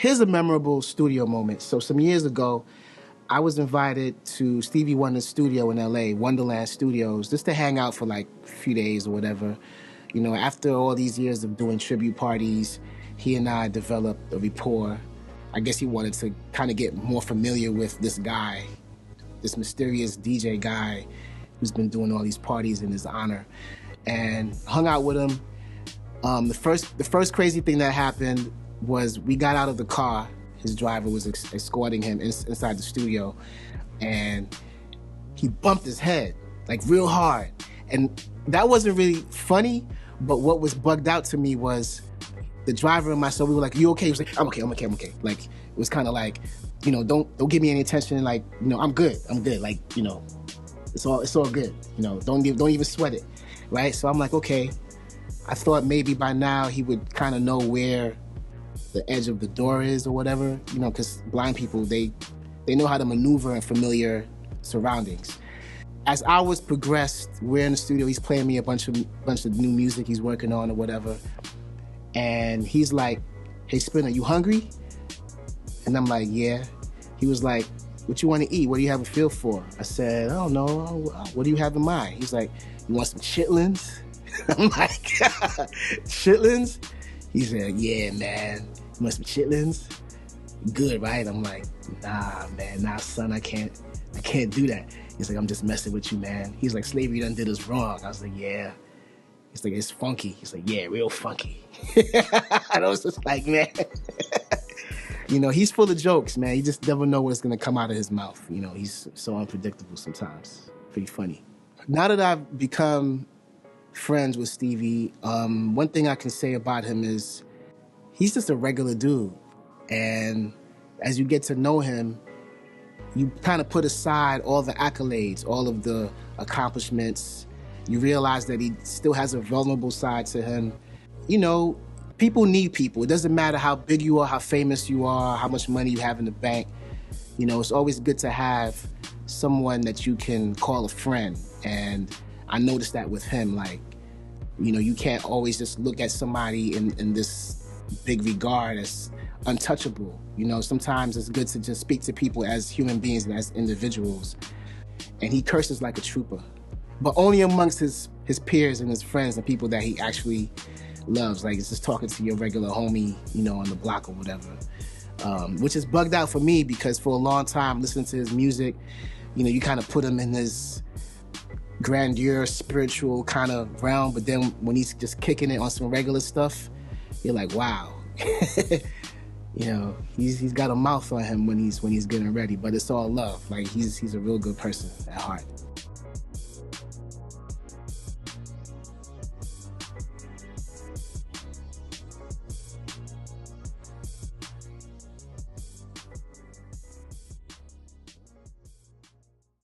Here's a memorable studio moment. So some years ago, I was invited to Stevie Wonder's studio in LA, Wonderland Studios, just to hang out for like a few days or whatever. You know, after all these years of doing tribute parties, he and I developed a rapport. I guess he wanted to kind of get more familiar with this guy, this mysterious DJ guy who's been doing all these parties in his honor, and hung out with him. The first crazy thing that happened was we got out of the car. His driver was escorting him inside the studio, and he bumped his head, like real hard. And that wasn't really funny, but what was bugged out to me was the driver and myself, we were like, you okay? He was like, I'm okay. Like, it was kind of like, you know, don't give me any attention. Like, you know, I'm good. Like, you know, it's all good. You know, don't even sweat it, right? So I'm like, okay. I thought maybe by now he would kind of know where the edge of the door is or whatever, you know, because blind people, they know how to maneuver in familiar surroundings. As hours progressed, we're in the studio, he's playing me a bunch of new music he's working on or whatever. And he's like, hey, Spinna, you hungry? And I'm like, yeah. He was like, what you want to eat? What do you have a feel for? I said, I don't know. What do you have in mind? He's like, you want some chitlins? I'm like, chitlins? He said, yeah, man. You want some chitlins? Good, right? I'm like, nah, man. Nah, son, I can't do that. He's like, I'm just messing with you, man. He's like, slavery done did us wrong. I was like, yeah. He's like, it's funky. He's like, yeah, real funky. And I was just like, man. You know, he's full of jokes, man. You just never know what's going to come out of his mouth. You know, he's so unpredictable sometimes. Pretty funny. Now that I've become friends with Stevie, one thing I can say about him is he's just a regular dude. And as you get to know him, you kind of put aside all the accolades, all of the accomplishments. You realize that he still has a vulnerable side to him. You know, people need people. It doesn't matter how big you are, how famous you are, how much money you have in the bank. You know, it's always good to have someone that you can call a friend. And I noticed that with him, like, you know, you can't always just look at somebody in this big regard as untouchable. You know, sometimes it's good to just speak to people as human beings and as individuals. And he curses like a trooper, but only amongst his peers and his friends and people that he actually loves. Like, it's just talking to your regular homie, you know, on the block or whatever. Which is bugged out for me because for a long time, listening to his music, you know, you kind of put him in this grandeur, spiritual kind of realm, but then when he's just kicking it on some regular stuff, you're like, wow. You know, he's got a mouth on him when he's getting ready, but it's all love. Like, he's a real good person at heart.